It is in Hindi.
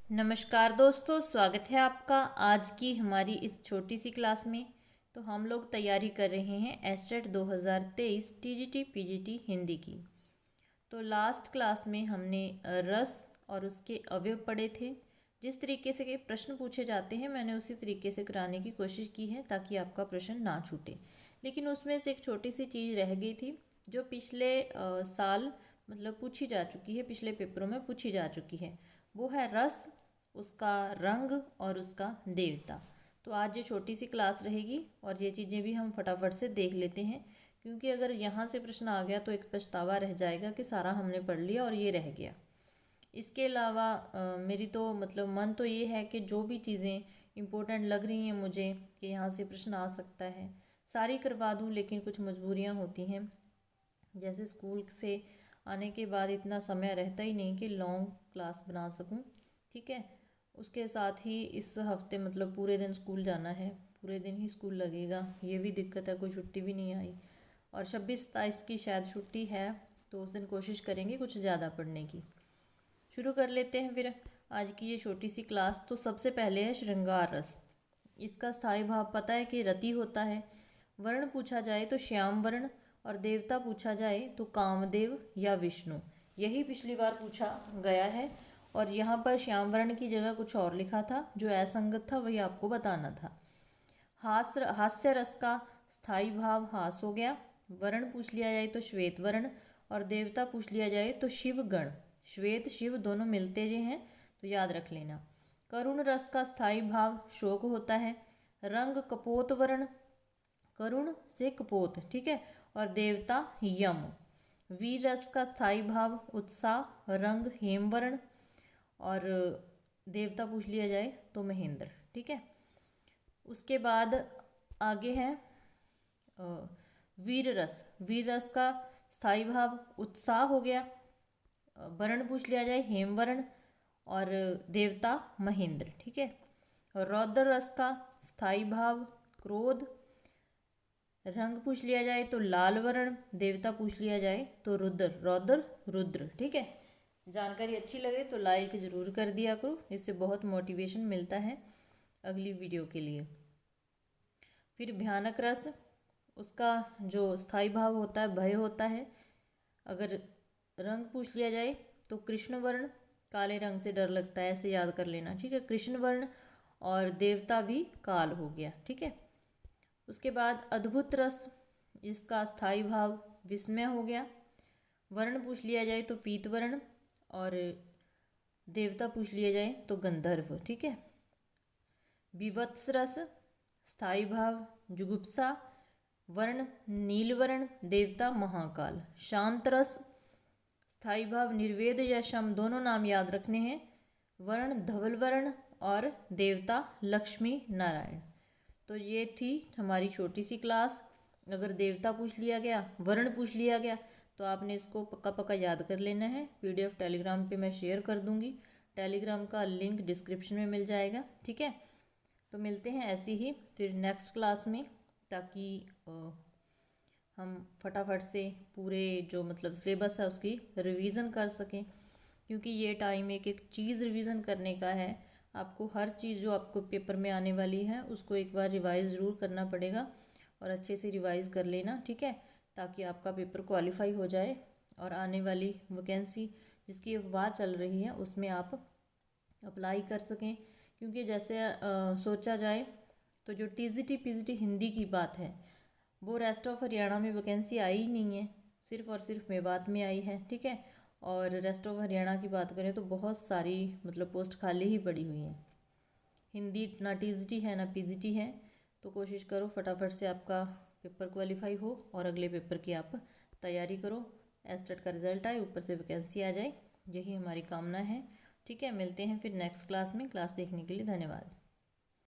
नमस्कार दोस्तों, स्वागत है आपका आज की हमारी इस छोटी सी क्लास में। तो हम लोग तैयारी कर रहे हैं एसटेट 2023 टीजीटी पीजीटी हिंदी की। तो लास्ट क्लास में हमने रस और उसके अवयव पढ़े थे। जिस तरीके से के प्रश्न पूछे जाते हैं मैंने उसी तरीके से कराने की कोशिश की है ताकि आपका प्रश्न ना छूटे। लेकिन उसमें से एक छोटी सी चीज़ रह गई थी जो पिछले साल मतलब पूछी जा चुकी है, पिछले पेपरों में पूछी जा चुकी है। वो है रस, उसका रंग और उसका देवता। तो आज ये छोटी सी क्लास रहेगी और ये चीज़ें भी हम फटाफट से देख लेते हैं, क्योंकि अगर यहाँ से प्रश्न आ गया तो एक पछतावा रह जाएगा कि सारा हमने पढ़ लिया और ये रह गया। इसके अलावा मेरी तो मतलब मन तो ये है कि जो भी चीज़ें इम्पोर्टेंट लग रही हैं मुझे कि यहाँ से प्रश्न आ सकता है सारी करवा दूँ, लेकिन कुछ मजबूरियाँ होती हैं। जैसे स्कूल से आने के बाद इतना समय रहता ही नहीं कि लॉन्ग क्लास बना सकूं, ठीक है। उसके साथ ही इस हफ्ते मतलब पूरे दिन स्कूल जाना है, पूरे दिन ही स्कूल लगेगा, ये भी दिक्कत है, कोई छुट्टी भी नहीं आई। और 26-27 की शायद छुट्टी है, तो उस दिन कोशिश करेंगे कुछ ज़्यादा पढ़ने की। शुरू कर लेते हैं फिर आज की ये छोटी सी क्लास। तो सबसे पहले है श्रृंगार रस। इसका स्थायी भाव पता है कि रति होता है। वर्ण पूछा जाए तो श्याम वर्ण, और देवता पूछा जाए तो कामदेव या विष्णु। यही पिछली बार पूछा गया है और यहाँ पर श्याम वर्ण की जगह कुछ और लिखा था, जो असंगत था वही आपको बताना था। हास्य रस का स्थायी भाव हास हो गया। वर्ण पूछ लिया जाए तो श्वेत वर्ण, और देवता पूछ लिया जाए तो शिव गण। श्वेत शिव दोनों मिलते जे हैं, तो याद रख लेना। करुण रस का स्थायी भाव शोक होता है। रंग कपोत वर्ण, करुण से कपोत, ठीक है, और देवता यम। वीर रस का स्थायी भाव उत्साह, रंग हेमवर्ण, और देवता पूछ लिया जाए तो महेंद्र, ठीक है। उसके बाद आगे है वीर रस। वीर रस का स्थायी भाव उत्साह हो गया। वर्ण पूछ लिया जाए हेमवर्ण, और देवता महेंद्र, ठीक है। और रौद्र रस का स्थायी भाव क्रोध। रंग पूछ लिया जाए तो लाल वर्ण, देवता पूछ लिया जाए तो रुद्र, रौद्र रुद्र, ठीक है। जानकारी अच्छी लगे तो लाइक ज़रूर कर दिया करो, इससे बहुत मोटिवेशन मिलता है अगली वीडियो के लिए। फिर भयानक रस, उसका जो स्थायी भाव होता है भय होता है। अगर रंग पूछ लिया जाए तो कृष्ण वर्ण, काले रंग से डर लगता है, ऐसे याद कर लेना, ठीक है। कृष्ण वर्ण, और देवता भी काल हो गया, ठीक है। उसके बाद अद्भुत रस, इसका स्थायी भाव विस्मय हो गया। वर्ण पूछ लिया जाए तो पीत वर्ण, और देवता पूछ लिया जाए तो गंधर्व, ठीक है। विवत्स रस, स्थायी भाव जुगुप्सा। वर्ण नीलवर्ण, देवता महाकाल। शांत रस, स्थायी भाव निर्वेद या शम, दोनों नाम याद रखने हैं। वर्ण धवल वर्ण, और देवता लक्ष्मी नारायण। तो ये थी हमारी छोटी सी क्लास। अगर देवता पूछ लिया गया, वर्ण पूछ लिया गया, तो आपने इसको पक्का पक्का याद कर लेना है। पीडीएफ टेलीग्राम पे मैं शेयर कर दूंगी, टेलीग्राम का लिंक डिस्क्रिप्शन में मिल जाएगा, ठीक है। तो मिलते हैं ऐसे ही फिर नेक्स्ट क्लास में, ताकि हम फटाफट से पूरे जो मतलब सिलेबस है उसकी रिवीजन कर सकें, क्योंकि ये टाइम एक एक चीज़ रिवीजन करने का है। आपको हर चीज़ जो आपको पेपर में आने वाली है उसको एक बार रिवाइज़ ज़रूर करना पड़ेगा, और अच्छे से रिवाइज़ कर लेना, ठीक है, ताकि आपका पेपर क्वालिफाई हो जाए और आने वाली वैकेंसी जिसकी अफवाह चल रही है उसमें आप अप्लाई कर सकें। क्योंकि जैसे सोचा जाए तो जो टीजीटी पीजीटी हिंदी की बात है वो रेस्ट ऑफ हरियाणा में वैकेंसी आई ही नहीं है, सिर्फ और सिर्फ मेवात में आई है, ठीक है। और रेस्ट ऑफ हरियाणा की बात करें तो बहुत सारी मतलब पोस्ट खाली ही पड़ी हुई हैं। हिंदी ना टीजीटी है ना पीजीटी है, तो कोशिश करो फटाफट से आपका पेपर क्वालिफाई हो और अगले पेपर की आप तैयारी करो। एस्टेट का रिजल्ट आए, ऊपर से वैकेंसी आ जाए, यही हमारी कामना है, ठीक है। मिलते हैं फिर नेक्स्ट क्लास में। क्लास देखने के लिए धन्यवाद।